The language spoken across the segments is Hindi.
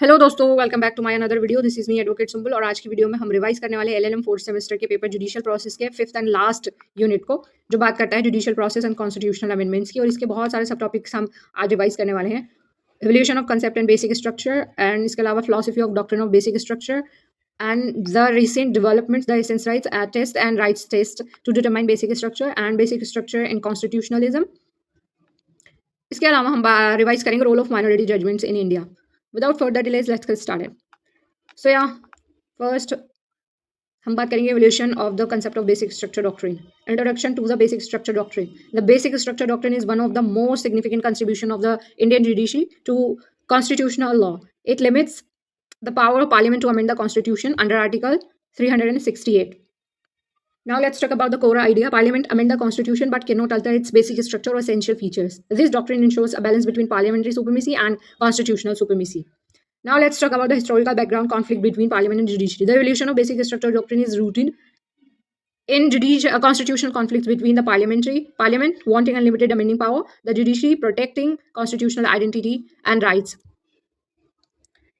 हेलो दोस्तों, welcome back to my another video. This is me advocate Sumbal और आज की वीडियो में हम रिवाइज करने वाले एलएलएम फोर्थ सेमेस्टर के पेपर जुडिशियल प्रोसेस के फिफ्थ एंड लास्ट यूनिट को, जो बात करता है judicial process and constitutional amendments की। और इसके बहुत सारे सब टॉपिक्स हम आज रिवाइज करने वाले हैं। Evolution of concept and basic structure, and इसके अलावा philosophy of doctrine of basic structure and the recent developments, the essence rights test and rights test to determine basic structure and basic structure in constitutionalism. इसके अलावा हम रिवाइज करेंगे role of minority judgements in India. Without further delays let's get started. So yeah first हम बात करेंगे evolution of the concept of basic structure doctrine. Introduction to the basic structure doctrine. The basic structure doctrine is one of the most significant contribution of the Indian judiciary to constitutional law. It limits the power of parliament to amend the constitution under article 368. Now let's talk about the core idea. Parliament amend the constitution but cannot alter its basic structure or essential features. This doctrine ensures a balance between parliamentary supremacy and constitutional supremacy. Now let's talk about the historical background conflict between parliament and judiciary. The evolution of basic structure doctrine is rooted in constitutional conflicts between the parliament wanting unlimited amending power, the judiciary protecting constitutional identity and rights.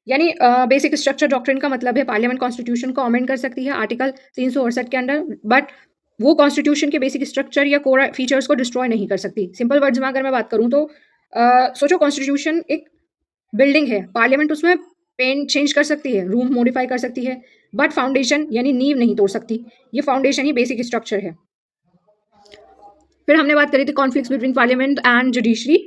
यानी बेसिक स्ट्रक्चर डॉक्ट्रिन का मतलब है पार्लियामेंट कॉन्स्टिट्यूशन को अमेंड कर सकती है आर्टिकल 368 के अंडर, बट वो कॉन्स्टिट्यूशन के बेसिक स्ट्रक्चर या कोर फीचर्स को डिस्ट्रॉय नहीं कर सकती। सिंपल वर्ड्स में अगर मैं बात करूँ तो सोचो कॉन्स्टिट्यूशन एक बिल्डिंग है, पार्लियामेंट उसमें पेंट चेंज कर सकती है, रूम मॉडिफाई कर सकती है, बट फाउंडेशन यानी नींव नहीं तोड़ सकती। ये फाउंडेशन ही बेसिक स्ट्रक्चर है। फिर हमने बात करी थी conflict between parliament and judiciary,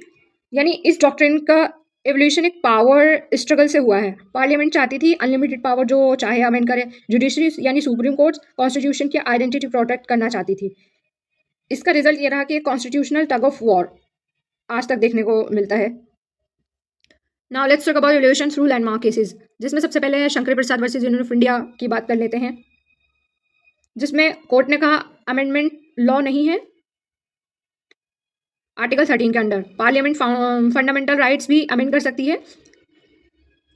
यानी इस डॉक्ट्रिन का एवोल्यूशन एक पावर स्ट्रगल से हुआ है। पार्लियामेंट चाहती थी अनलिमिटेड पावर जो चाहे अमेंड करे, जुडिशरी यानी सुप्रीम कोर्ट कॉन्स्टिट्यूशन की आइडेंटिटी प्रोटेक्ट करना चाहती थी। इसका रिजल्ट ये रहा कि कॉन्स्टिट्यूशनल टग ऑफ वॉर आज तक देखने को मिलता है। Now let's talk about evolution through landmark cases, जिसमें सबसे पहले है Shankar Prasad versus Union of India की बात कर लेते हैं, जिसमें कोर्ट ने कहा अमेंडमेंट लॉ नहीं है। आर्टिकल 13 के अंडर पार्लियामेंट फंडामेंटल राइट्स भी अमेंड कर सकती है।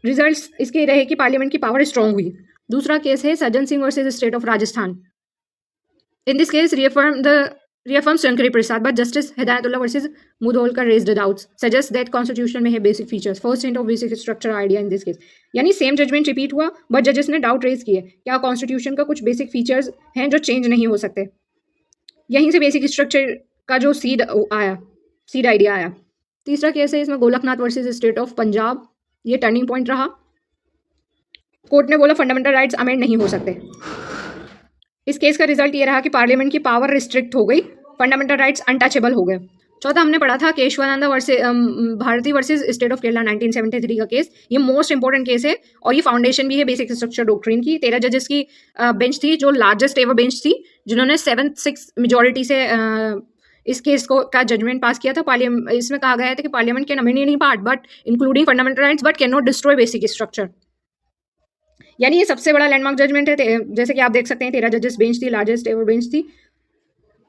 रिजल्ट्स इसके रहे कि पार्लियामेंट की पावर स्ट्रांग हुई। दूसरा केस है Sajjan Singh versus state of Rajasthan. In this case reaffirm Shankari Prasad, but Justice Hidayatullah versus Mudholkar raised doubts, suggests that constitution may have basic features. First hint of basic structure idea in this case. यानी सेम जजमेंट रिपीट हुआ, बट जजेस ने डाउट रेज किए क्या कॉन्स्टिट्यूशन का कुछ बेसिक फीचर्स हैं जो चेंज नहीं हो सकते। यहीं से बेसिक स्ट्रक्चर का जो सीड आइडिया आया। तीसरा केस है इसमें Golaknath versus state of Punjab. ये टर्निंग पॉइंट रहा। कोर्ट ने बोला फंडामेंटल राइट्स अमेंड नहीं हो सकते। इस केस का रिजल्ट ये रहा कि पार्लियामेंट की पावर रिस्ट्रिक्ट हो गई, फंडामेंटल राइट्स अनटचेबल हो गए। चौथा हमने पढ़ा था Kesavananda Bharati versus state of Kerala 1973 का केस। ये मोस्ट इंपॉर्टेंट केस है और ये फाउंडेशन भी है बेसिक स्ट्रक्चर डॉक्ट्रिन की। 13 जजेस की बेंच थी, जो लार्जेस्ट एवर बेंच थी, जिन्होंने 7-6 मेजोरिटी से इस केस को का जजमेंट पास किया था। इसमें कहा गया था कि parliament can amend any part but including fundamental rights but can not destroy basic structure. यानी ये सबसे बड़ा लैंडमार्क जजमेंट है। जैसे कि आप देख सकते हैं 13 जजेस बेंच थी, लार्जेस्ट एवर बेंच थी।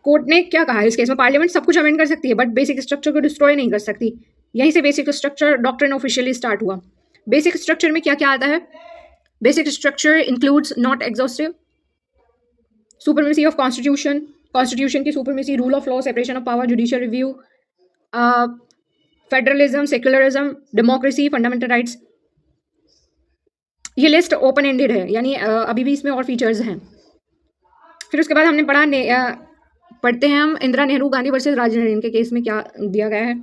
कोर्ट ने क्या कहा इस केस में, पार्लियामेंट सब कुछ अमेंड कर सकती है बट बेसिक स्ट्रक्चर को डिस्ट्रॉय नहीं कर सकती। यहीं से basic structure doctrine officially start हुआ। बेसिक स्ट्रक्चर में क्या क्या आता है? Basic structure includes not exhaustive, supremacy of constitution, constitution की supremacy, rule of law, separation of power, judicial review, federalism, secularism, democracy, fundamental rights. ये लिस्ट ओपन एंडेड है, यानी अभी भी इसमें और फीचर्स हैं। फिर उसके बाद हमने पढ़ते हैं हम इंदिरा नेहरू गांधी वर्सेस राजनरेन के केस में क्या दिया गया है।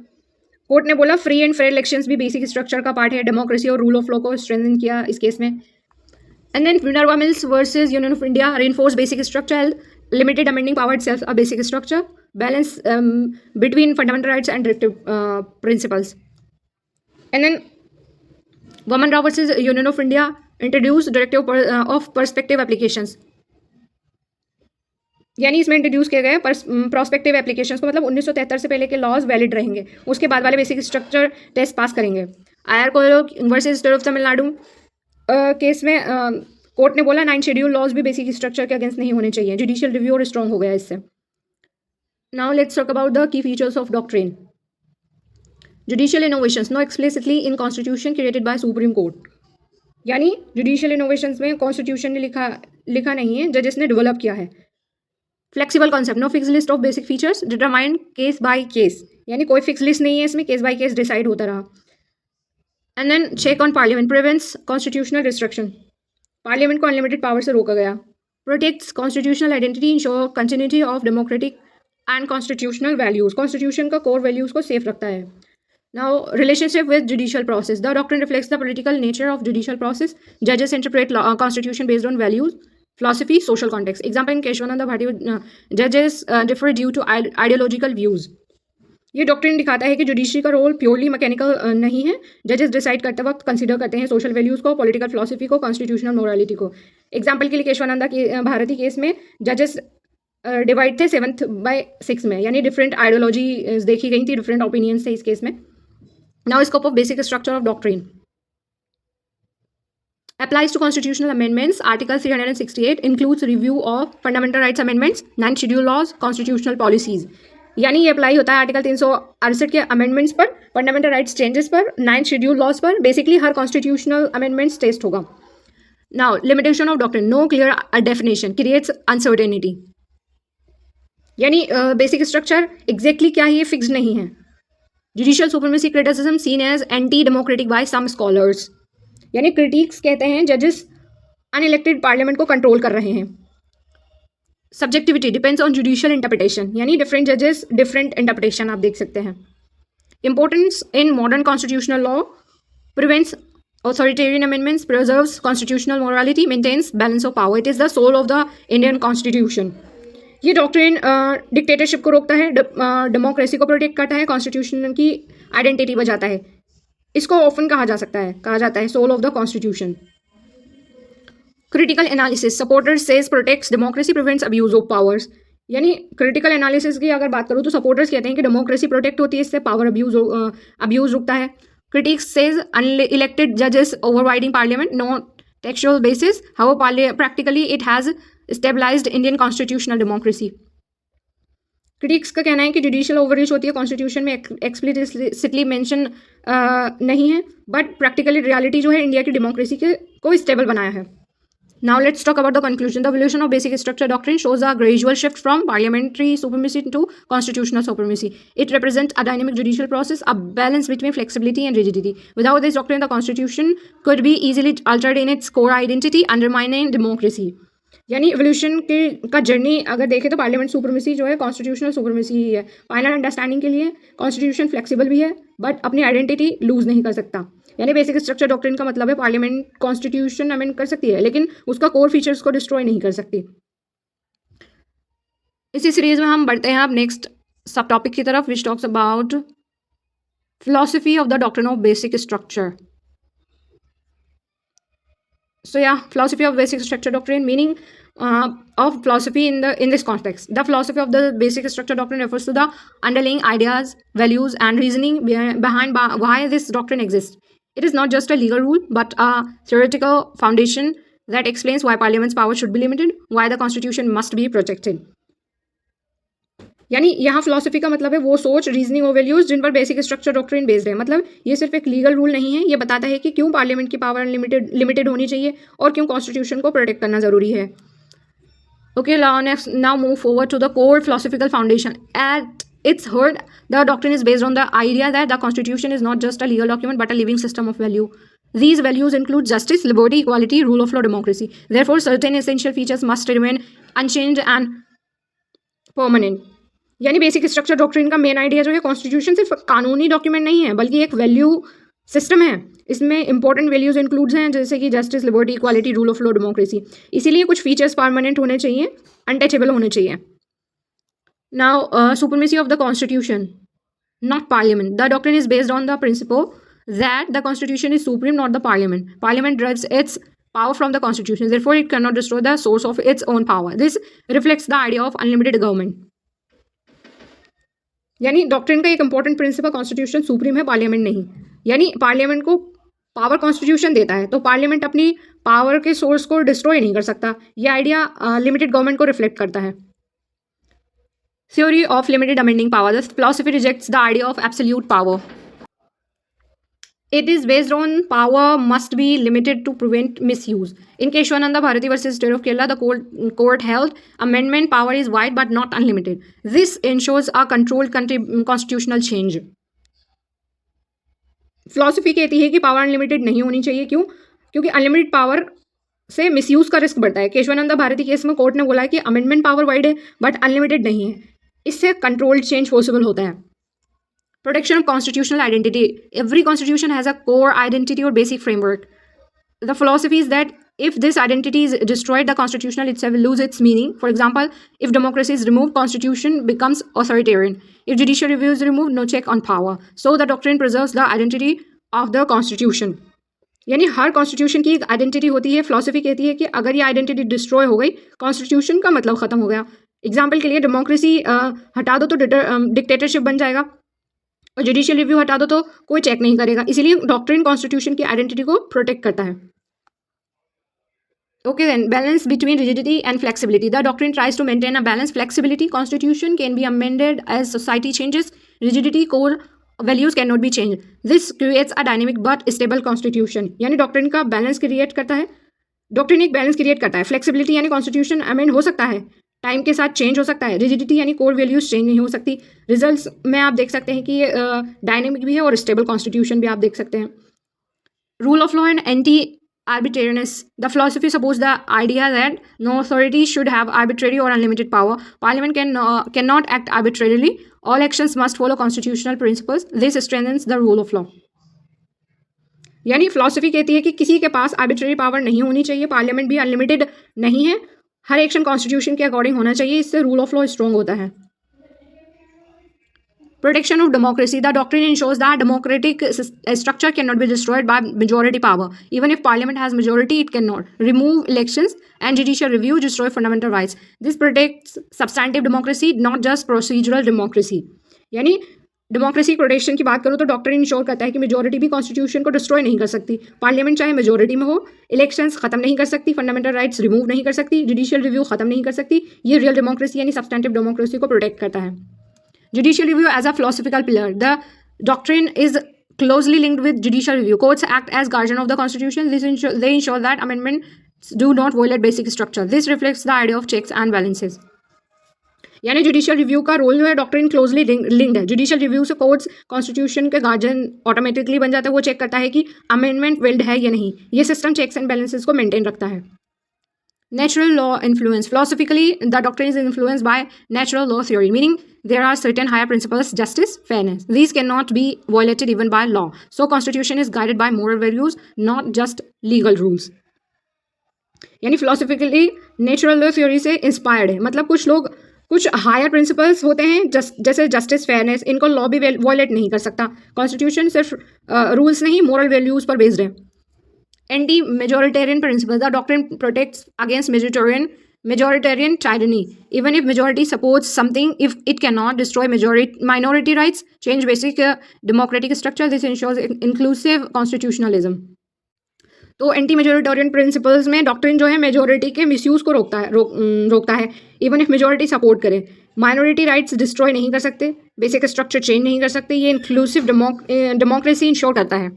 कोर्ट ने बोला फ्री एंड फेयर इलेक्शंस भी बेसिक स्ट्रक्चर का पार्ट है। डेमोक्रेसी और रूल ऑफ लॉ को स्ट्रेंथन किया इस केस में। And then Minerva Mills versus Union of India reinforce basic structure, limited amending power itself a basic structure, balance between fundamental rights and directive principles. And then Vaman Rao versus Union of India introduced directive of perspective applications, यानी इसमें इंट्रोड्यूस किए गए प्रोस्पेक्टिव एप्लीकेशंस को, मतलब 1973 से पहले के लॉज वैलिड रहेंगे, उसके बाद वाले बेसिक स्ट्रक्चर टेस्ट पास करेंगे। I R Coelho versus state of Tamil Nadu case में कोर्ट ने बोला 9 शेड्यूल लॉज भी बेसिक स्ट्रक्चर के अगेंस्ट नहीं होने चाहिए। जुडिशियल रिव्यू और स्ट्रॉन्ग हो गया इससे। Now let's talk about the key features of doctrine. Judicial innovations no explicitly in constitution created by Supreme Court, यानी जुडिशियल इनोवेशंस में कॉन्स्टिट्यूशन ने लिखा नहीं है, जजेस ने डेवलप किया है। Flexible concept, no fix list of basic features, determined case by case, यानी कोई फिक्स लिस्ट नहीं है इसमें, केस बाय केस डिसाइड होता रहा। And then check on parliament prevents constitutional restriction, parliament को अनलिमिटेड पावर से रोका गया. Protects constitutional identity, ensure continuity of democratic and constitutional values, constitution का कोर वैल्यूज को सेफ रखता है. Now relationship with judicial process, the doctrine reflects the political nature of judicial process. जजेस interpret constitution based on values, philosophy, social context. Example in Keshwananda Bharti, judges differ due to ideological views. ये डॉक्ट्रिन दिखाता है कि जुडिशरी का रोल प्योरली मैकेनिकल नहीं है. जजेस डिसाइड करते वक्त कंसीडर करते हैं सोशल वैल्यूज़ को, पॉलिटिकल फिलोसफी को, कॉन्स्टिट्यूशनल मोरालिटी को. एग्जाम्पल के लिए केशवानंदा की भारती केस में जजेस डिवाइड थे 7/6 में, यानी डिफरेंट आइडियोलॉजी देखी गई थी, डिफरेंट ओपिनियंस थे इस केस में. Now scope of basic structure of doctrine applies to constitutional amendments. Article 368 includes review of fundamental rights amendments, 9 schedule laws, constitutional policies. यानी ये अप्लाई होता है आर्टिकल 368 के अमेंडमेंट्स पर, फंडामेंटल राइट्स चेंजेस पर, 9 शेड्यूल लॉज पर. बेसिकली हर कॉन्स्टिट्यूशनल अमेंडमेंट्स टेस्ट होगा. Now limitation of doctrine, no clear definition, creates uncertainty. यानी बेसिक स्ट्रक्चर एग्जैक्टली क्या है ये फिक्स नहीं है. Judicial supremacy criticism seen as anti democratic by some scholars, यानी क्रिटिक्स कहते हैं जजेस अनइलेक्टेड पार्लियामेंट को कंट्रोल कर रहे हैं. Subjectivity depends on judicial interpretation, यानी डिफरेंट जजेस डिफरेंट इंटरप्रिटेशन आप देख सकते हैं. Importance in modern constitutional law, prevents authoritarian amendments, preserves constitutional morality, maintains balance of power. It is the soul of the Indian constitution. ये डॉक्ट्रिन डिक्टेटरशिप को रोकता है, डेमोक्रेसी को प्रोटेक्ट करता है, कॉन्स्टिट्यूशन की आइडेंटिटी बजाता है. इसको ऑफन कहा जाता है soul of the constitution. Critical analysis, supporters says protects democracy, prevents abuse of powers. यानी क्रिटिकल एनालिसिस की अगर बात करूँ तो सपोर्टर्स कहते हैं कि डेमोक्रेसी प्रोटेक्ट होती है, इससे पावर अब्यूज रुकता है. क्रिटिक्स सेज अनइलेक्टेड जजेस overriding parliament, no textual basis, how practically it has stabilised Indian constitutional democracy. Critics का कहना है कि जुडिशियल ओवररीच होती है, कॉन्स्टिट्यूशन में एक्सप्लिसिटली मेंशन नहीं है, बट प्रैक्टिकली रियलिटी जो है इंडिया की डेमोक्रेसी को स्टेबल बनाया है. Now let's talk about the conclusion. The evolution of basic structure doctrine shows a gradual shift from parliamentary supremacy to constitutional supremacy. It represents a dynamic judicial process, a balance between flexibility and rigidity. Without this doctrine, the constitution could be easily altered in its core identity, undermining democracy. यानी एवोल्यूशन का जर्नी अगर देखें तो पार्लियामेंट सुपरमेसी जो है कॉन्स्टिट्यूशनल सुपरमेसी ही है. फाइनल अंडरस्टैंडिंग के लिए कॉन्स्टिट्यूशन फ्लेक्सिबल भी है, बट अपनी आइडेंटिटी लूज नहीं कर सकता. यानी बेसिक स्ट्रक्चर डॉक्ट्रिन का मतलब है पार्लियामेंट कॉन्स्टिट्यूशन अमेंड कर सकती है, लेकिन उसका कोर फीचर्स को डिस्ट्रॉय नहीं कर सकती. इसी सीरीज में हम बढ़ते हैं अब नेक्स्ट सब टॉपिक की तरफ, which talks about philosophy of the doctrine of basic structure. So yeah, philosophy of basic structure doctrine, meaning of philosophy in this context. The philosophy of the basic structure doctrine refers to the underlying ideas, values, and reasoning behind why this doctrine exists. It is not just a legal rule, but a theoretical foundation that explains why Parliament's power should be limited, why the Constitution must be protected. यानी यहाँ फिलोसफी का मतलब है वो सोच, रीजनिंग और वैल्यूज जिन पर बेसिक स्ट्रक्चर डॉक्ट्रिन बेस्ड है. मतलब ये सिर्फ एक लीगल रूल नहीं है, ये बताता है कि क्यों पार्लियामेंट की पावर लिमिटेड होनी चाहिए और क्यों कॉन्स्टिट्यूशन को प्रोटेक्ट करना जरूरी है. Okay, now move forward to the core philosophical foundation. At its heart, the doctrine is based on the idea that the Constitution is not just a legal document but a living system of value. These values include justice, liberty, equality, rule of law, democracy. Therefore, certain essential features must remain unchanged and permanent. यानी बेसिक स्ट्रक्चर डॉक्ट्रिन का मेन आइडिया जो है कॉन्स्टिट्यूशन सिर्फ कानूनी डॉक्यूमेंट नहीं है बल्कि एक वैल्यू सिस्टम है. इसमें इंपॉर्टेंट वैल्यूज इंक्लूड्स हैं जैसे कि justice, liberty, equality, rule of law, democracy. इसीलिए कुछ फीचर्स परमानेंट होने चाहिए, अनटचेबल होने चाहिए. Now supremacy of the constitution, not parliament. The doctrine is based on the principal that the constitution is supreme, not the parliament. Parliament drives it's power from the constitution, therefore it cannot destroy the source of its own power. This reflects the idea of unlimited government. यानी डॉक्ट्रिन का एक इंपॉर्टेंट प्रिंसिपल कॉन्स्टिट्यूशन सुप्रीम है, पार्लियामेंट नहीं. यानी पार्लियामेंट को पावर कॉन्स्टिट्यूशन देता है, तो पार्लियामेंट अपनी पावर के सोर्स को डिस्ट्रॉय नहीं कर सकता. यह आइडिया लिमिटेड गवर्नमेंट को रिफ्लेक्ट करता है. Theory of limited amending power. The philosophy rejects the idea of absolute power. It is based on power must be limited to prevent misuse. In Keshwananda Bharati versus State of Kerala, the court held amendment power is wide but not unlimited. This ensures a controlled constitutional change. Philosophy कहती है कि पावर अनलिमिटेड नहीं होनी चाहिए। क्यों? क्योंकि अनलिमिटेड पावर से मिसयूज का रिस्क बढ़ता है। केशवानंद भारती केस में कोर्ट ने बोला है कि अमेंडमेंट पावर वाइड है बट अनलिमिटेड नहीं है, इससे कंट्रोल्ड चेंज पॉसिबल होता है। Protection of constitutional identity, every constitution has a core identity और basic framework. The philosophy is that if this identity is destroyed, the constitutional itself will lose its meaning. For example, if democracy is removed, constitution becomes authoritarian. If judicial review is removed, no check on power. So the doctrine preserves the identity of the constitution. यानी हर कॉन्स्टिट्यूशन की एक आइडेंटिटी होती है। फिलॉसफी कहती है कि अगर ये आइडेंटिटी डिस्ट्रॉय हो गई, कॉन्स्टिट्यूशन का मतलब खत्म हो गया। एग्जाम्पल के लिए डेमोक्रेसी हटा दो तो डिक्टेटरशिप बन जाएगा, और जुडिशियल रिव्यू हटा दो तो कोई चेक नहीं करेगा। इसीलिए डॉक्ट्रिन कॉन्स्टिट्यूशन की आइडेंटिटी को प्रोटेक्ट करता है। Okay then, balance between rigidity and flexibility. The doctrine tries to maintain a balanced flexibility. Constitution can be amended as society changes. Rigidity, core values cannot be changed. This creates a dynamic but stable constitution. यानी डॉक्ट्रिन का बैलेंस क्रिएट करता है। डॉक्ट्रिन एक बैलेंस क्रिएट करता है। फ्लेक्सिबिलिटी यानी कॉन्स्टिट्यूशन अमेंड हो सकता है, टाइम के साथ चेंज हो सकता है। रिजिडिटी यानी कोर वैल्यूज चेंज नहीं हो सकती। रिजल्ट्स में आप देख सकते हैं कि डायनेमिक भी है और स्टेबल कॉन्स्टिट्यूशन भी आप देख सकते हैं। Rule of law and anti arbitrariness. The philosophy supports the idea that no authority should have arbitrary or unlimited power. Parliament cannot act arbitrarily. All actions must follow constitutional principles. This strengthens the rule of law. यानी फिलॉसफी कहती है कि किसी के पास आर्बिट्ररी पावर नहीं होनी चाहिए, पार्लियामेंट भी अनलिमिटेड नहीं है, हर एक्शन कॉन्स्टिट्यूशन के अकॉर्डिंग होना चाहिए, इससे रूल ऑफ लॉ स्ट्रॉन्ग होता है। Protection of democracy. The doctrine ensures that democratic structure cannot be destroyed by majority power. Even if parliament has majority, it cannot remove elections and judicial review destroy fundamental rights. This protects substantive democracy, not just procedural democracy. यानी डेमोक्रेसी प्रोटेक्शन की बात करूँ तो डॉक्ट्रिन इंश्योर करता है कि मेजोरिटी भी कॉन्स्टिट्यूशन को डिस्ट्रॉय नहीं कर सकती। पार्लियामेंट चाहे मेजोरिटी में हो, इलेक्शंस खत्म नहीं कर सकती, फंडामेंटल राइट्स रिमूव नहीं कर सकती, जुडिशियल रिव्यू खत्म नहीं कर सकती। ये रियल डेमोक्रेसी यानी सब्सटेंटिव डेमोक्रेसी को प्रोटेक्ट करता है। Judicial review as a philosophical pillar. The doctrine is closely linked with judicial review. Courts act as guardian of the constitution. They ensure that amendments do not violate basic structure. This reflects the idea of checks and balances. यानी जुडिशियल रिव्यू का रोल जो है डॉक्ट्रिन क्लोजली लिंक्ड है। जुडिशियल रिव्यू से कोर्ट्स कॉन्स्टिट्यूशन के गार्जियन ऑटोमेटिकली बन जाता है। वो चेक करता है कि अमेंडमेंट वेल्ड है या नहीं। ये सिस्टम चेक्स एंड बैलेंसेस को मेंटेन रखता है। Natural law influence. Philosophically, the doctrine is influenced by natural law theory, meaning there are certain higher principles, justice, fairness. These cannot be violated even by law. So, constitution is guided by moral values, not just legal rules. यानी philosophically natural law theory से inspired है। मतलब कुछ लोग कुछ हायर प्रिंसिपल्स होते हैं जैसे जस्टिस, फेयरनेस, इनको लॉ भी वॉयलेट नहीं कर सकता। कॉन्स्टिट्यूशन सिर्फ रूल्स नहीं, मोरल वैल्यूज पर बेस्ड है। Anti-majoritarian principles. The doctrine protects against majoritarian tyranny. Even if majority supports something, if it cannot destroy minority rights, change basic democratic structure, this ensures inclusive constitutionalism. तो एंटी मेजोरिटेरियन प्रिंसिपल्स में डॉक्ट्रिन जो है मेजोरिटी के मिसयूज को रोकता है। इवन इफ मेजोरिटी सपोर्ट करे, माइनॉरिटी राइट्स डिस्ट्रॉय नहीं कर सकते, बेसिक स्ट्रक्चर चेंज नहीं कर सकते। ये इंक्लूसिव डेमोक्रेसी इंश्योर करता है।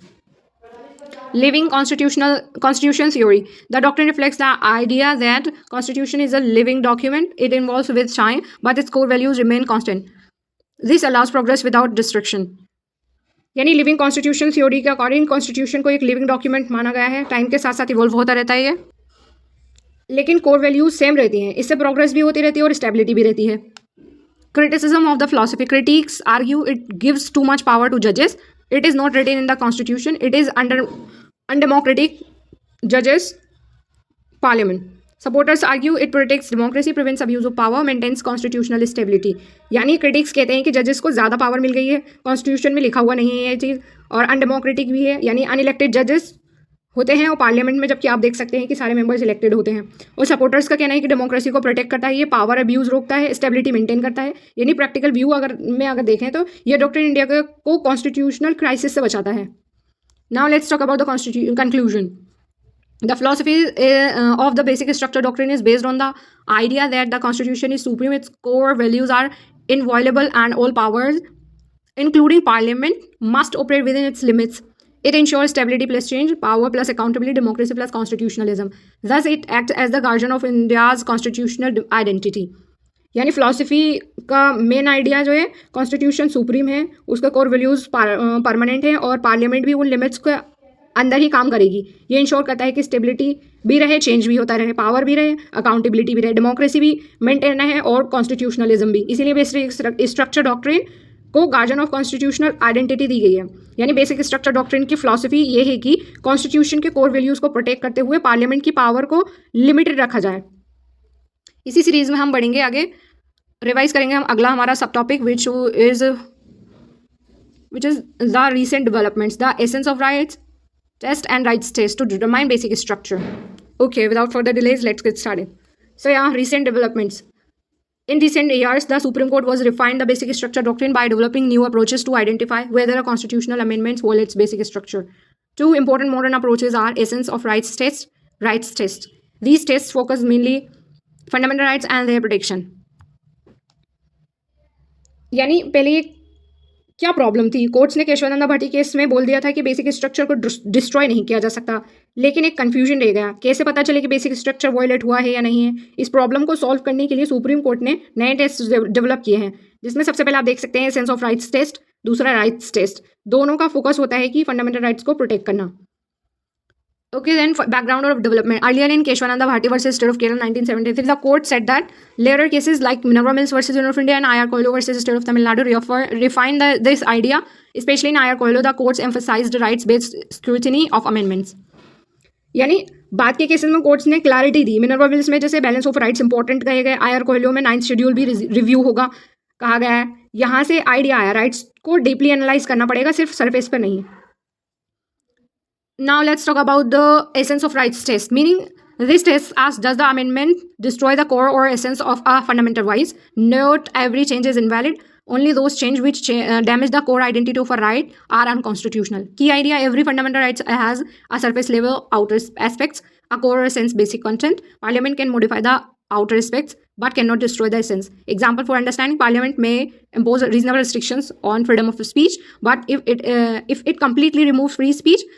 Living constitution theory. The doctrine reflects the idea that constitution is a living document. It evolves with time, but its core values remain constant. This allows progress without destruction. यानी लिविंग कॉन्स्टिट्यूशन थ्योरी के अकॉर्डिंग कॉन्स्टिट्यूशन को एक लिविंग डॉक्यूमेंट माना गया है। टाइम के साथ साथ इवॉल्व होता रहता है ये, लेकिन कोर वैल्यूज सेम रहती हैं। इससे प्रोग्रेस भी होती रहती है और स्टेबिलिटी भी रहती है। Criticism of the philosophy. Critics argue it gives too much power to judges. It is not written in the constitution. It is undemocratic. Judges, parliament. Supporters argue it protects democracy, prevents abuse of power, maintains constitutional stability. यानी critics कहते हैं कि जजेस को ज़्यादा पावर मिल गई है, कॉन्स्टिट्यूशन में लिखा हुआ नहीं है ये चीज़, और अनडेमोक्रेटिक भी है, यानी अनइलेक्टेड जजेस होते हैं और पार्लियामेंट में जबकि आप देख सकते हैं कि सारे मेंबर्स इलेक्टेड होते हैं। और सपोर्टर्स का कहना है कि डेमोक्रेसी को प्रोटेक्ट करता है, ये पावर अब्यूज़ रोकता है, स्टेबिलिटी मेंटेन करता है। यानी प्रैक्टिकल व्यू अगर देखें तो ये डॉक्ट्रिन इंडिया को कॉन्स्टिट्यूशनल क्राइसिस से बचाता है। Now let's talk about the conclusion. The philosophy of the basic structure doctrine is based on the idea that the constitution is supreme, its core values are inviolable, and all powers, including parliament, must operate within its limits. It ensures stability plus change, power plus accountability, democracy plus constitutionalism. Thus, it acts as the guardian of India's constitutional identity. यानी फिलॉसफी का मेन आइडिया जो है कॉन्स्टिट्यूशन सुप्रीम है, उसका कोर वैल्यूज परमानेंट है और पार्लियामेंट भी उन लिमिट्स के अंदर ही काम करेगी। ये इंश्योर करता है कि स्टेबिलिटी भी रहे, चेंज भी होता रहे, पावर भी रहे, अकाउंटेबिलिटी भी रहे, डेमोक्रेसी भी मेंटेन है और कॉन्स्टिट्यूशनलिज्म भी। इसीलिए बेसिक स्ट्रक्चर डॉक्ट्रिन को गार्जियन ऑफ कॉन्स्टिट्यूशनल आइडेंटिटी दी गई है। यानी बेसिक स्ट्रक्चर डॉक्ट्रिन की फिलॉसफी ये है कि कॉन्स्टिट्यूशन के कोर वैल्यूज को प्रोटेक्ट करते हुए पार्लियामेंट की पावर को लिमिटेड रखा जाए। इसी सीरीज में हम बढ़ेंगे आगे, रिवाइज करेंगे हम अगला हमारा सब topic which is the recent developments, the essence of rights test and rights test to determine basic structure. Okay, without further delays, let's get started. So yeah, recent developments. In recent years, the Supreme Court was refined the basic structure doctrine by developing new approaches to identify whether a constitutional amendment violates basic structure. Two important modern approaches are essence of rights test. These tests focus mainly fundamental rights and their protection. यानी पहले क्या प्रॉब्लम थी, कोर्ट्स ने केशवानंदा भाटी केस में बोल दिया था कि बेसिक स्ट्रक्चर को डिस्ट्रॉय नहीं किया जा सकता, लेकिन एक कंफ्यूजन रह गया, कैसे पता चले कि बेसिक स्ट्रक्चर वायलेट हुआ है या नहीं है। इस प्रॉब्लम को सॉल्व करने के लिए सुप्रीम कोर्ट ने नए टेस्ट डेवलप किए हैं, जिसमें सबसे पहले आप देख सकते हैं सेंस ऑफ राइट्स टेस्ट, दूसरा राइट्स टेस्ट। दोनों का फोकस होता है कि फंडामेंटल राइट्स को प्रोटेक्ट करना। Okay, then background of development. Earlier in Keshwananda Bharti versus State of Kerala 1973, the court said that later cases like Minerva Mills versus Union of India and IR Coelho versus State of Tamil Nadu refined this idea. Especially in IR Coelho, the courts emphasized rights-based scrutiny of amendments. यानी बाद के केसेस में कोर्ट्स ने क्लैरिटी दी। मिनर्वा मिल्स में जैसे बैलेंस ऑफ राइट्स इंपॉर्टेंट कहे गए, IR कोएलो में 9th शेड्यूल भी रिव्यू होगा कहा गया है। यहाँ से आइडिया आया राइट्स को डीपली एनालाइज करना पड़ेगा, सिर्फ सरफेस पर नहीं। Now let's talk about the essence of rights test. Meaning, this test asks, does the amendment destroy the core or essence of a fundamental rights? Not every change is invalid. Only those change which damage the core identity of a right are unconstitutional. Key idea: every fundamental right has a surface level outer aspects, a core or essence basic content. Parliament can modify the outer aspects but cannot destroy the essence. Example for understanding: Parliament may impose reasonable restrictions on freedom of speech, but if it completely removes free speech,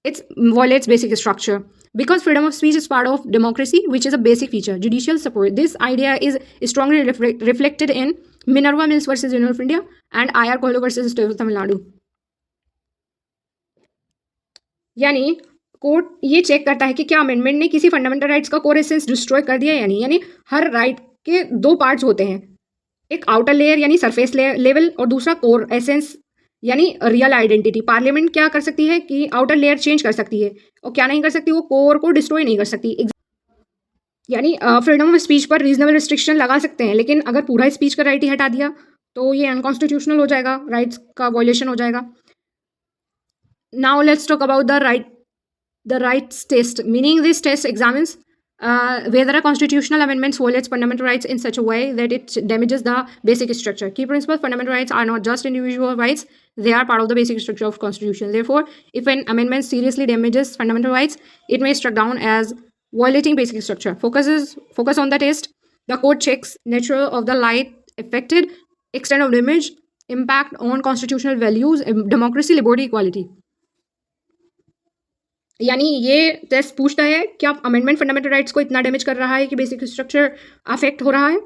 it violates basic structure. Because freedom of speech is part of democracy, which is a basic feature. Judicial support. This idea is strongly reflected in Minerva Mills versus Union of India and IR Coelho versus State of Tamil Nadu. यानी कोर्ट ये चेक करता है कि क्या अमेंडमेंट ने किसी फंडामेंटल राइट्स का कोर एसेंस डिस्ट्रॉय कर दिया या नहीं। यानी हर राइट के दो पार्ट्स होते हैं, एक आउटर लेयर यानी सरफेस लेवल और दूसरा कोर एसेंस यानी रियल आइडेंटिटी। पार्लियामेंट क्या कर सकती है कि आउटर लेयर चेंज कर सकती है और क्या नहीं कर सकती, वो कोर को डिस्ट्रॉय नहीं कर सकती। यानी फ्रीडम ऑफ स्पीच पर रीजनेबल रिस्ट्रिक्शन लगा सकते हैं, लेकिन अगर पूरा स्पीच का राइट ही हटा दिया तो ये अनकॉन्स्टिट्यूशनल हो जाएगा, राइट्स का वायलेशन हो जाएगा। Now let's talk about the rights test. Meaning this test examines whether a constitutional amendment violates fundamental rights in such a way that it damages the basic structure. Key principle: fundamental rights are not just individual rights, they are part of the basic structure of constitution. Therefore, if an amendment seriously damages fundamental rights, it may be struck down as violating basic structure. Focus on the test. The court checks nature of the light affected, extent of damage, impact on constitutional values, democracy, liberty, equality. यानी ये टेस्ट पूछता है क्या अमेंडमेंट फंडामेंटल राइट्स को इतना डैमेज कर रहा है कि बेसिक स्ट्रक्चर अफेक्ट हो रहा है।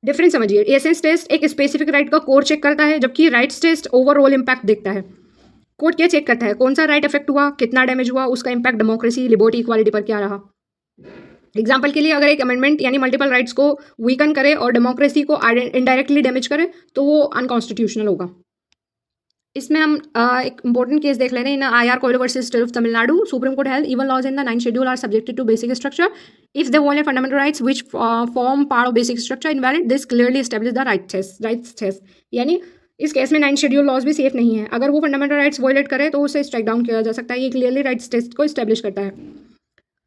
डिफरेंस समझिए, एसेंस टेस्ट एक स्पेसिफिक राइट का कोर चेक करता है, जबकि राइट्स टेस्ट ओवरऑल इम्पैक्ट देखता है। कोर्ट क्या चेक करता है, कौन सा राइट अफेक्ट हुआ, कितना डैमेज हुआ, उसका इम्पैक्ट डेमोक्रेसी, लिबर्टी, इक्वालिटी पर क्या रहा। एग्जाम्पल के लिए, अगर एक अमेंडमेंट यानी मल्टीपल राइट्स को वीकन करे और डेमोक्रेसी को इनडायरेक्टली डैमेज करे तो वो अनकॉन्स्टिट्यूशनल होगा। इसमें हम एक इंपॉर्टेंट केस देख ले रहे हैं, in IR Coelho versus state of Tamil Nadu. Supreme Court held even laws in the 9th schedule are subjected to basic structure if they violate fundamental rights which form part of basic structure invalid, this clearly establish the rights test. यानी इस केस में 9th शेड्यूल लॉज भी सेफ नहीं है, अगर वो फंडामेंटल राइट्स वायलेट करे तो उसे स्ट्राइक डाउन किया जा सकता है। ये क्लियरली राइट्स टेस्ट को एस्टैब्लिश करता है।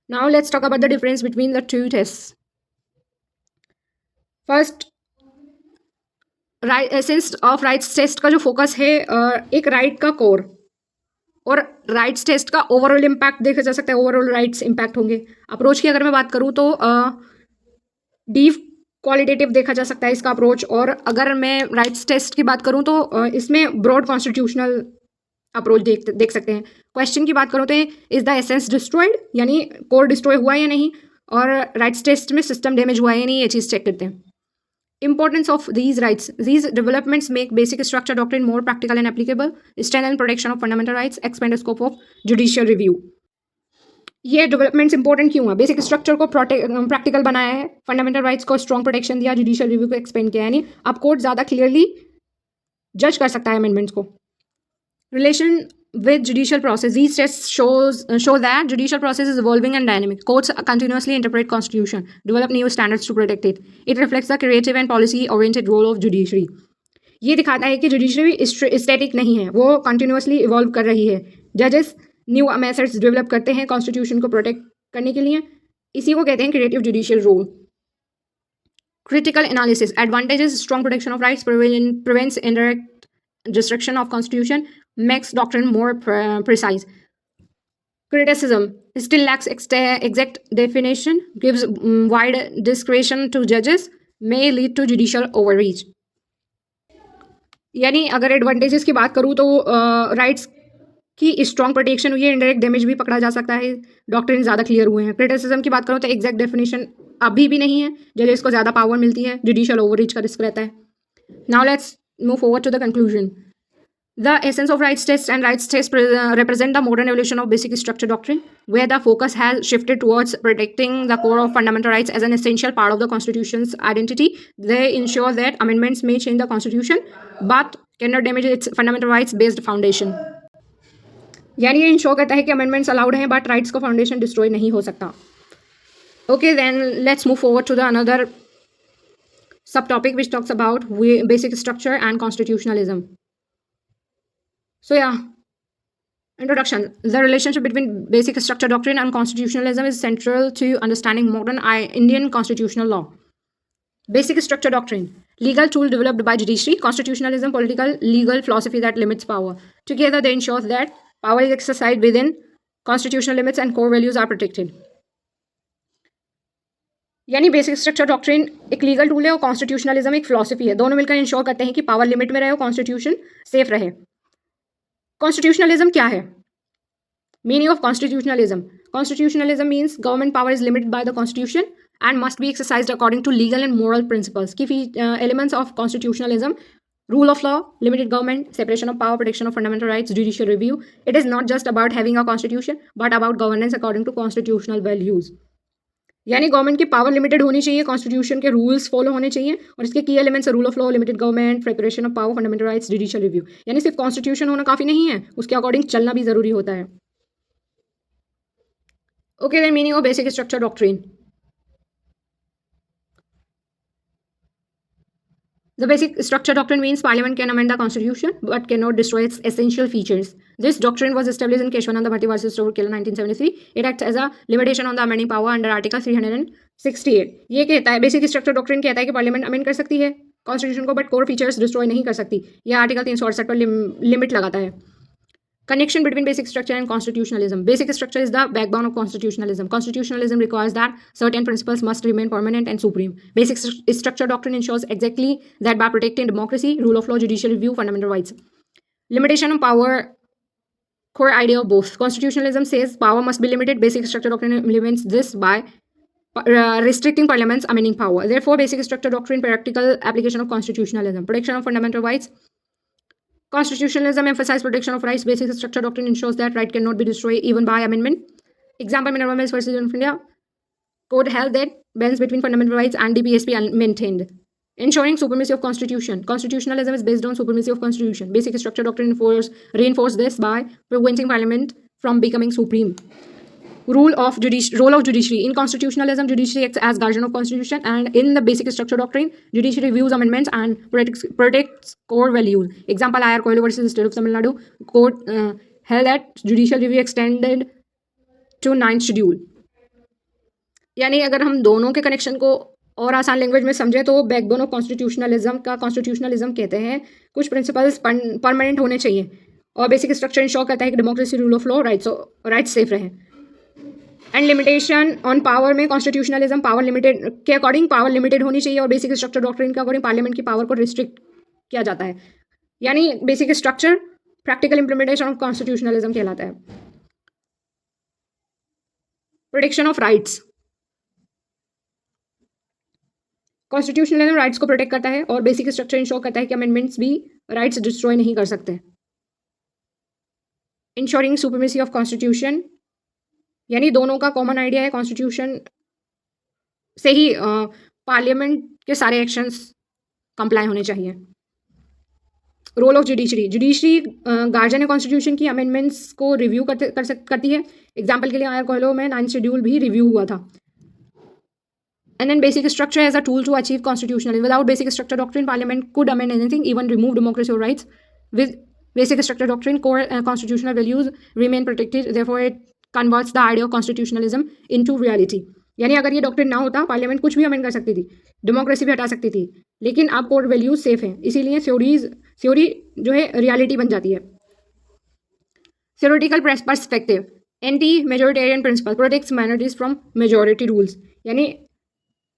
Now let's talk about the difference between the two test. First, essence of rights test का जो फोकस है एक राइट का कोर, और राइट्स टेस्ट का ओवरऑल इम्पैक्ट देखा जा सकता है, ओवरऑल राइट्स इम्पैक्ट होंगे। अप्रोच की अगर मैं बात करूँ तो डीप क्वालिटेटिव देखा जा सकता है इसका अप्रोच, और अगर मैं राइट्स टेस्ट की बात करूँ तो इसमें ब्रॉड कॉन्स्टिट्यूशनल अप्रोच देख सकते हैं। क्वेश्चन की बात करूँ तो इज द एसेंस डिस्ट्रॉयड, यानी कोर डिस्ट्रॉय हुआ या नहीं, और राइट्स टेस्ट में सिस्टम डैमेज हुआ है या नहीं, ये चीज़ चेक करते हैं। Importance of these rights. These developments make basic structure doctrine more practical and applicable, strengthen protection of fundamental rights, expand the scope of judicial review. ये डेवलपमेंट्स इंपॉर्टेंट क्यों है? बेसिक स्ट्रक्चर को प्रैक्टिकल बनाया है, फंडामेंटल राइट्स को स्ट्रॉन्ग प्रोटेक्शन दिया, जुडिशियल रिव्यू को एक्सपेंड किया, यानी अब कोर्ट ज़्यादा क्लियरली जज कर सकता है अमेंडमेंट्स को. Relation with judicial process. These tests show that judicial process is evolving and dynamic. Courts continuously interpret constitution, develop new standards to protect it. It reflects the creative and policy-oriented role of judiciary. ये दिखाता है कि जुडिशरी स्टैटिक नहीं है, वो कंटिन्यूसली इवॉल्व कर रही है. जजेस न्यू मेथड्स डेवलप करते हैं कॉन्स्टिट्यूशन को प्रोटेक्ट करने के लिए. इसी को कहते हैं creative judicial role. Critical analysis. Advantages. Strong protection of rights, prevents indirect destruction of constitution, makes doctrine more precise. Criticism. Still lacks exact definition, gives wide discretion to judges, may lead to judicial overreach. यानी अगर एडवांटेजेस की बात करूँ तो राइट्स की स्ट्रॉन्ग प्रोटेक्शन हुई है, इनडायरेक्ट डैमेज भी पकड़ा जा सकता है, डॉक्ट्रिन ज़्यादा क्लियर हुए हैं. क्रिटिसिज्म की बात करूँ तो एग्जैक्ट डेफिनेशन अभी भी नहीं है, जजेस को ज़्यादा पावर मिलती है, जुडिशियल ओवररीच का रिस्क रहता है. Now let's move forward to the conclusion. The essence of rights tests and rights tests represent the modern evolution of basic structure doctrine, where the focus has shifted towards protecting the core of fundamental rights as an essential part of the Constitution's identity. They ensure that amendments may change the Constitution, but cannot damage its fundamental rights-based foundation. यानी ये इंश्योर करता है कि अमेंडमेंट्स अलाउड हैं, बट राइट्स का फाउंडेशन डिस्ट्रॉय नहीं हो सकता. Okay, then let's move forward to the another subtopic which talks about basic structure and constitutionalism. So yeah, introduction. The relationship between basic structure doctrine and constitutionalism is central to understanding modern Indian constitutional law. Basic structure doctrine. Legal tool developed by judiciary. Constitutionalism, political, legal philosophy that limits power. Together they ensure that power is exercised within constitutional limits and core values are protected. यानी बेसिक स्ट्रक्चर डॉक्ट्रिन एक लीगल टूल है और कॉन्स्टिट्यूशनलिज्म एक फिलॉसफी है. दोनों मिलकर इंश्योर करते हैं कि पावर लिमिट में रहे और कॉन्स्टिट्यूशन सेफ रहे. कॉन्स्टिट्यूशनलिज्म क्या है? Meaning of constitutionalism. Constitutionalism means government power is limited by the constitution and must be exercised according to legal and moral principles. Key elements of constitutionalism: rule of law, limited government, separation of power, protection of fundamental rights, judicial review. It is not just about having a constitution, but about governance according to constitutional values. यानी गवर्नमेंट की पावर लिमिटेड होनी चाहिए, कॉन्स्टिट्यूशन के रूल्स फॉलो होने चाहिए, और इसके की elements rule of law, limited government, separation of power, fundamental rights, judicial review. यानी सिर्फ कॉन्स्टिट्यूशन होना काफ़ी नहीं है, उसके अकॉर्डिंग चलना भी ज़रूरी होता है. Okay, then meaning of basic structure doctrine. The basic structure doctrine means Parliament can amend the Constitution but cannot destroy its essential features. This doctrine was established in Keshwananda Bharti versus Rourkela 1973. It acts as a limitation on the amending power under Article 368. ये कहता है, बेसिक स्ट्रक्चर डॉक्ट्रिन कहता है कि पार्लियामेंट अमेंड कर सकती है कॉन्स्टिट्यूशन को, बट कोर फीचर्स डिस्ट्रॉय नहीं कर सकती. यह आर्टिकल 368 पर लिमिट लगाता है. Connection between basic structure and constitutionalism. Basic structure is the backbone of constitutionalism. Constitutionalism requires that certain principles must remain permanent and supreme. Basic structure doctrine ensures exactly that by protecting democracy, rule of law, judicial review, fundamental rights. Limitation of power, core idea of both. Constitutionalism says power must be limited. Basic structure doctrine implements this by restricting parliament's amending power. Therefore, basic structure doctrine practical application of constitutionalism. Protection of fundamental rights. Constitutionalism emphasizes protection of rights. Basic structure doctrine ensures that right cannot be destroyed even by amendment. Example: Minerva Mills versus India. Court held that balance between fundamental rights and DPSP are maintained. Ensuring supremacy of constitution. Constitutionalism is based on supremacy of constitution. Basic structure doctrine reinforce this by preventing parliament from becoming supreme. Role of judiciary. In constitutionalism, judiciary acts as guardian of constitution, and in the basic structure doctrine, judiciary reviews amendments and protects core values. Example: IR Coelho versus State of Tamil Nadu. Court held that judicial review extended to 9th schedule. यानी अगर हम दोनों के कनेक्शन को और आसान लैंग्वेज में समझे तो बैकबोन ऑफ कॉन्स्टिट्यूशनलिज्म का कॉन्स्टिट्यूशनलिज्म कहते हैं कुछ प्रिंसिपल्स परमानेंट होने चाहिए, और बेसिक स्ट्रक्चर इंश्योर करता है कि democracy, rule of law, rights safe रहे. एंड लिमिटेशन ऑन पावर में कॉन्स्टिट्यूशनलिज्म पावर लिमिटेड के अकॉर्डिंग पावर लिमिटेड होनी चाहिए, और बेसिक स्ट्रक्चर डॉक्ट्रिन के अकॉर्डिंग पार्लियामेंट की पावर को रिस्ट्रिक्ट किया जाता है. यानी basic structure practical implementation of constitutionalism कहलाता है. Protection of rights. Constitutionalism rights को प्रोटेक्ट करता है और बेसिक स्ट्रक्चर इंश्योर करता है कि अमेंडमेंट्स भी राइट्स डिस्ट्रॉय नहीं कर सकते। इंश्योरिंग सुप्रीमेसी ऑफ कॉन्स्टिट्यूशन, यानी दोनों का कॉमन आइडिया है, कॉन्स्टिट्यूशन से ही पार्लियामेंट के सारे एक्शंस कंप्लाई होने चाहिए। रोल ऑफ जुडिशरी गार्जियन है कॉन्स्टिट्यूशन की, अमेंडमेंट्स को रिव्यू करती है। एग्जाम्पल के लिए आया कॉलो में 9th शेड्यूल भी रिव्यू हुआ था। And then basic structure as a tool to achieve constitutionalism. Without basic structure doctrine, parliament could amend anything, even remove democracy or rights. With basic structure doctrine, core constitutional values remain protected. Therefore, it converts the idea of constitutionalism into reality. यानी अगर ये डॉक्ट्रिन ना होता, पार्लियामेंट कुछ भी अमेंड कर सकती थी, डेमोक्रेसी भी हटा सकती थी, लेकिन अब कोर वैल्यूज सेफ हैं, इसीलिए थ्योरी जो है रियलिटी बन जाती है। Theoretical perspective, anti majoritarian principle protects minorities from majority rules, यानी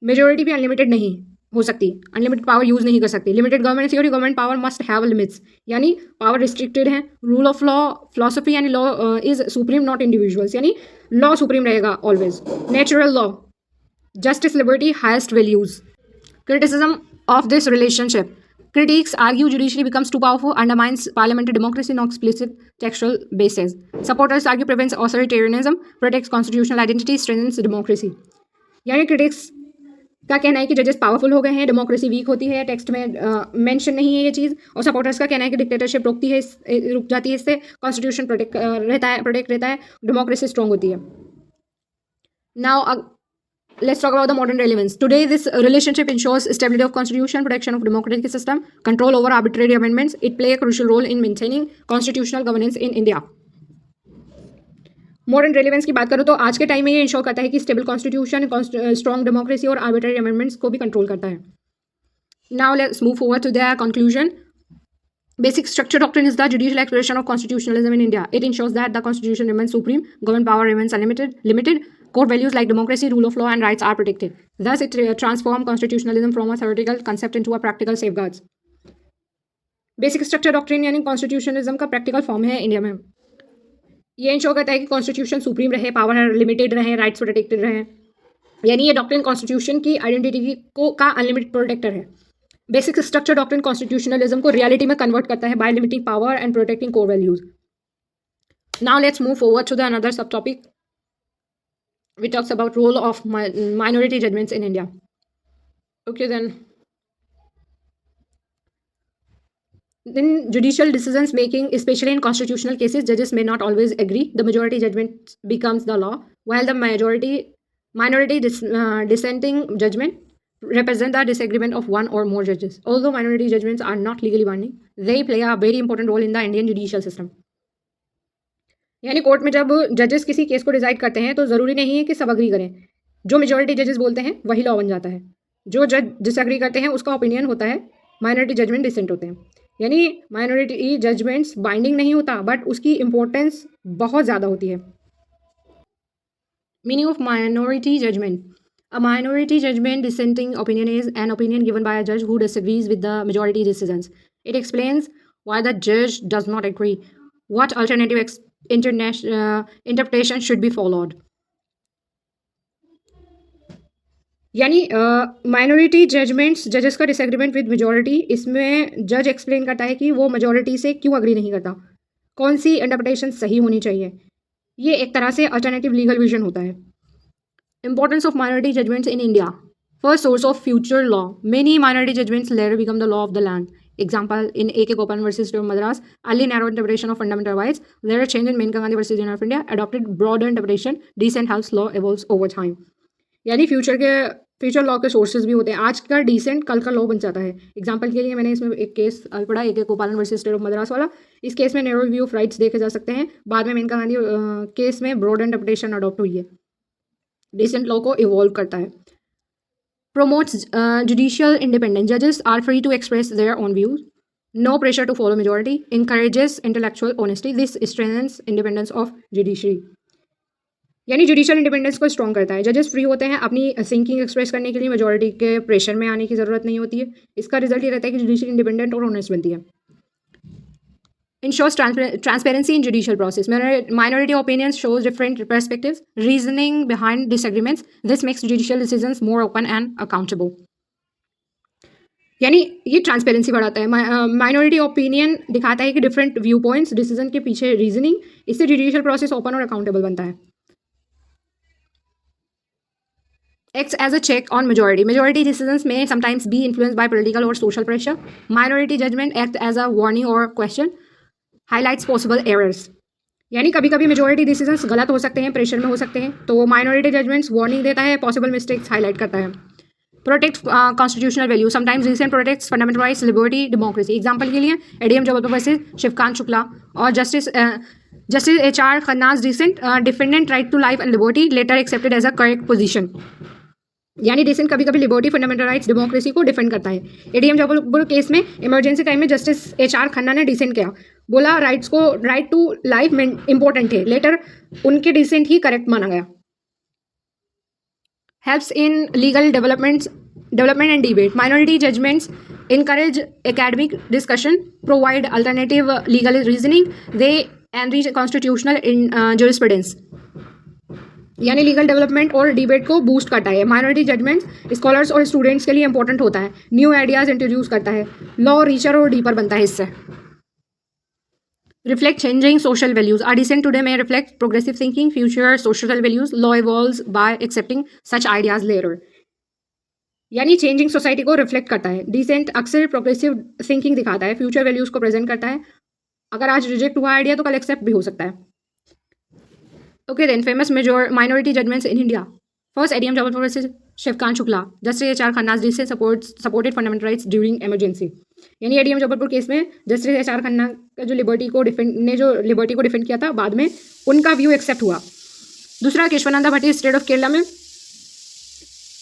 मेजोरिटी भी अनलिमिटेड नहीं हो सकती, अनलिमिटेड पावर यूज़ नहीं कर सकती। Limited government theory, government power must have limits, यानी पावर रिस्ट्रिक्टेड है। रूल ऑफ लॉ फिलोसफी, यानी law is supreme not individuals, यानी लॉ सुप्रीम रहेगा always. Natural law, justice liberty highest values. Criticism of this relationship, critics argue judiciary becomes too powerful, undermines parliamentary democracy, no explicit textual basis. Supporters argue prevents authoritarianism, protects constitutional identity, strengthens democracy. यानी क्रिटिक्स का कहना है कि जजेस पावरफुल हो गए हैं, डेमोक्रेसी वीक होती है, टेक्स्ट में मेंशन नहीं है ये चीज़, और सपोर्टर्स का कहना है कि डिक्टेटरशिप रुक जाती है, इससे कॉन्स्टिट्यूशन प्रोटेक्ट रहता है, डेमोक्रेसी स्ट्रॉन्ग होती है। Now let's talk about the modern relevance. Today, this relationship ensures stability of constitution, protection of democratic system, control over arbitrary amendments. It play a crucial role in maintaining constitutional governance in India. Modern relevance की बात करो तो आज के टाइम में ये इंश्योर करता है कि स्टेबल कॉन्स्टिट्यूशन, स्ट्रॉन्ग डेमोक्रेसी और आर्बिट्ररी अमेंडमेंट्स को भी कंट्रोल करता है। Now let's move forward to the conclusion. Basic structure doctrine is the judicial expression of constitutionalism in India. It ensures that the constitution remains supreme, government power remains limited, core values like democracy, rule of law, and rights are protected. Thus, it transforms constitutionalism from a theoretical concept into a practical safeguards. Basic structure doctrine यानी constitutionalism का practical form है इंडिया में। ये इंश्योर करता है कि कॉन्स्टिट्यूशन सुप्रीम रहे, पावर लिमिटेड रहे, राइट्स प्रोटेक्टेड रहे, यानी ये डॉक्ट्रिन कॉन्स्टिट्यूशन की आइडेंटिटी का अनलिमिटेड प्रोटेक्टर है। बेसिक स्ट्रक्चर डॉक्ट्रिन कॉन्स्टिट्यूशनलिज्म को रियलिटी में कन्वर्ट करता है by limiting power and protecting core values. Now let's move forward to the another sub topic which talks about role of minority judgments in India. Okay, then judicial decisions making, especially in constitutional cases, judges may not always agree. The majority judgment becomes the law, while the minority dissenting judgment represent the disagreement of one or more judges. Although minority judgments are not legally binding, they play a very important role in the Indian judicial system. यानी कोर्ट में जब जजेस किसी केस को डिसाइड करते हैं तो ज़रूरी नहीं है कि सब अग्री करें, जो मेजॉरिटी जजेस बोलते हैं वही लॉ बन जाता है। जो जज डिसएग्री करते हैं उसका ओपिनियन होता है, माइनॉरिटी जजमेंट डिसेंट होते हैं। यानी माइनॉरिटी जजमेंट्स बाइंडिंग नहीं होता, बट उसकी इम्पोर्टेंस बहुत ज़्यादा होती है। Meaning of minority judgment. A minority judgment dissenting opinion is an opinion given by a judge who disagrees with the majority decisions. It explains why the judge does not agree, what alternative interpretation should be followed. यानी माइनॉरिटी जजमेंट्स, जजेस का डिसएग्रीमेंट विद मेजॉरिटी, इसमें जज एक्सप्लेन करता है कि वो मेजॉरिटी से क्यों अग्री नहीं करता, कौन सी इंटरप्रिटेशन सही होनी चाहिए। ये एक तरह से अल्टरनेटिव लीगल विजन होता है। Importance of minority judgments in India. First source of future law. Many minority judgments later become the law of the land. Example in A.K. Gopalan versus State of Madras, early narrow interpretation of fundamental rights. Later change in Maneka Gandhi versus Union of India, adopted broader interpretation. Decent house law evolves over time. यानी फ्यूचर लॉ के सोर्सेज भी होते हैं। आज का डिसेंट कल का लॉ बन जाता है। एग्जाम्पल के लिए मैंने इसमें एक केस पढ़ा, A.K. गोपालन वर्सेस स्टेट ऑफ मद्रास वाला। इस केस में नैरो रिव्यू ऑफ राइट्स देखे जा सकते हैं। बाद में मेनका गांधी केस में ब्रॉड इंटरप्रिटेशन अडॉप्ट हुई है। डिसेंट लॉ को इवॉल्व करता है। Promotes judicial independence. जजेस are free to express their own views, no pressure to follow majority, encourages intellectual honesty. This strengthens independence of judiciary. यानी जुडिशियल इंडिपेंडेंस को स्ट्रॉन्ग करता है। जजेस फ्री होते हैं अपनी थिंकिंग एक्सप्रेस करने के लिए, मेजॉरिटी के प्रेशर में आने की ज़रूरत नहीं होती है। इसका रिजल्ट ये रहता है कि जुडिशियल इंडिपेंडेंट और ऑनेस्ट बनती है। Ensures transparency in judicial process. Minority opinions shows different perspectives, reasoning behind disagreements. This makes judicial decisions more open and accountable. यानी ये ट्रांसपेरेंसी बढ़ाता है। माइनॉरिटी ओपिनियन दिखाता है कि डिफरेंट व्यू पॉइंट्स, डिसीजन के पीछे रीजनिंग, इससे जुडिशियल प्रोसेस ओपन और अकाउंटेबल बनता है। Acts as a check on majority. Majority decisions may sometimes be influenced by political or social pressure. Minority judgment act as a warning or question. Highlights possible errors. यानी कभी कभी मेजोरिटी डिसीजंस गलत हो सकते हैं, प्रेशर में हो सकते हैं, तो माइनॉरिटी जजमेंट्स वार्निंग देता है, पॉसिबल मिस्टेक्स हाईलाइट करता है। Protect constitutional value, sometimes recent protects fundamental rights, liberty, democracy. Example के लिए एडीएम जबलपुर वर्सेस शिवकांत शुक्ला और justice HR खन्ना's recent defendant right to life and liberty later accepted as a correct position. यानी डिसेंट कभी कभी लिबर्टी, फंडामेंटल राइट्स, डेमोक्रेसी को डिफेंड करता है। एडीएम जबलपुर केस में इमरजेंसी टाइम में जस्टिस HR खन्ना ने डिसेंट किया, बोला राइट टू लाइफ इंपॉर्टेंट थे, लेटर उनके डिसेंट ही करेक्ट माना गया। Helps in legal development and debate. Minority judgments encourage academic discussion, provide alternative legal reasoning, they enrich constitutional jurisprudence. यानी लीगल डेवलपमेंट और डिबेट को बूस्ट करता है। माइनॉरिटी जजमेंट स्कॉलर्स और स्टूडेंट्स के लिए इंपॉर्टेंट होता है, न्यू आइडियाज इंट्रोड्यूस करता है, लॉ रिचर और डीपर बनता है इससे। Reflect changing social values. Our dissent today में reflect progressive thinking, future social values, law evolves by accepting such ideas later. यानी चेंजिंग सोसाइटी को रिफ्लेक्ट करता है। डिसेंट अक्सर प्रोग्रेसिव थिंकिंग दिखाता है, फ्यूचर वैल्यूज को प्रेजेंट करता है। अगर आज रिजेक्ट हुआ आइडिया तो कल एक्सेप्ट भी हो सकता है। Okay, then famous minority judgments in India. First, ADM Jabbalpur versus Shivkant Shukla. Justice HR Khanna's decision supported fundamental rights during emergency. यानी ADM जबलपुर केस में जस्टिस HR खन्ना का जो लिबर्टी को डिफेंड किया था, बाद में उनका व्यू एक्सेप्ट हुआ। दूसरा, केशवानंदा भट्टी स्टेट ऑफ केरला में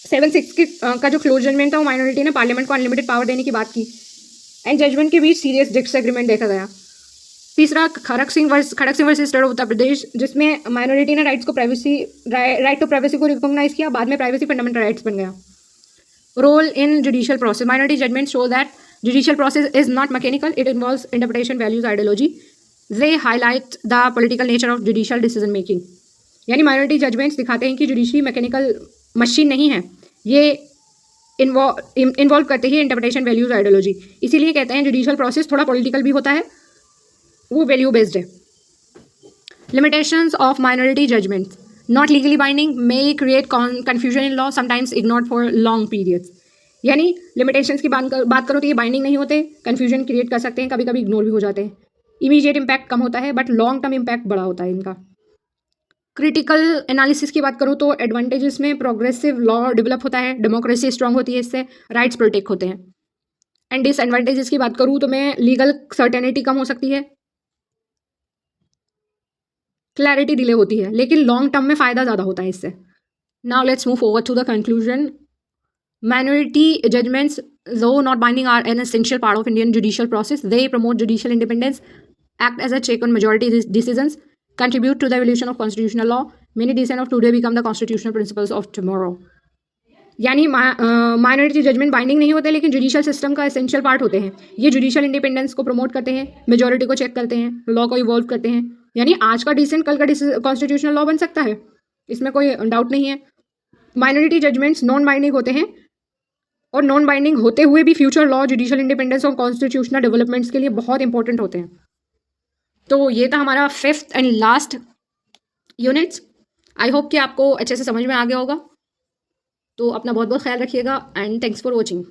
7-6 का जो क्लोज जजमेंट था, वो माइनॉरिटी ने पार्लियामेंट को अनलिमिटेड पावर देने की बात की एंड जजमेंट के बीच सीरियस डिसएग्रीमेंट देखा गया। तीसरा, Kharak Singh versus state of Uttar Pradesh, जिसमें माइनॉरिटी ने राइट टू प्राइवेसी को रिकॉग्नाइज किया, बाद में प्राइवेसी फंडामेंटल राइट्स बन गया। Role in judicial process. Minority judgment show that judicial process is not mechanical, it involves interpretation, values, ideology. They highlight the political nature of judicial decision making. यानी माइनॉरिटी जजमेंट्स दिखाते हैं कि जुडिशरी मैकेनिकल मशीन नहीं है, ये इन्वॉल्व करते ही इंटरप्रिटेशन, वैल्यूज, आइडियोलॉजी। इसीलिए कहते हैं जुडिशियल प्रोसेस थोड़ा पॉलिटिकल भी होता है, वो वैल्यू बेस्ड है। Limitations of minority judgment, not legally binding, may create confusion in law, sometimes ignored for long periods. यानी लिमिटेशंस की बात करो तो ये बाइंडिंग नहीं होते, कन्फ्यूजन क्रिएट कर सकते हैं, कभी कभी इग्नोर भी हो जाते हैं। इमीडिएट इम्पैक्ट कम होता है, बट लॉन्ग टर्म इम्पैक्ट बड़ा होता है इनका। क्रिटिकल एनालिसिस की बात करूँ तो एडवांटेजेस में प्रोग्रेसिव लॉ डेवलप होता है, डेमोक्रेसी स्ट्रांग होती है, इससे राइट्स प्रोटेक्ट होते हैं। एंड डिसएडवांटेजेस की बात करूँ तो मैं लीगल सर्टेनिटी कम हो सकती है, क्लैरिटी डिले होती है, लेकिन लॉन्ग टर्म में फ़ायदा ज़्यादा होता है इससे। Now let's move forward to the conclusion. Minority judgments, though not binding, are an essential part of Indian judicial process. They promote judicial independence, act as a check on majority decisions, contribute to the evolution of constitutional law. Many decisions of today become the constitutional principles of tomorrow. यानी माइनॉरिटी जजमेंट बाइंडिंग नहीं होते, लेकिन जुडिशियल सिस्टम का एसेंशियल पार्ट होते हैं। ये जुडिशियल इंडिपेंडेंस को प्रमोट करते हैं, मेजॉरिटी को चेक करते हैं, लॉ को इवॉल्व करते हैं। यानी आज का डिसीजन कल का कॉन्स्टिट्यूशनल लॉ बन सकता है, इसमें कोई डाउट नहीं है। माइनॉरिटी जजमेंट्स नॉन बाइंडिंग होते हैं, और नॉन बाइंडिंग होते हुए भी फ्यूचर लॉ, जुडिशियल इंडिपेंडेंस और कॉन्स्टिट्यूशनल डेवलपमेंट्स के लिए बहुत इंपॉर्टेंट होते हैं। तो ये था हमारा 5th and last units. I hope कि आपको अच्छे से समझ में आ गया होगा। तो अपना बहुत बहुत ख्याल रखिएगा एंड थैंक्स फॉर वॉचिंग।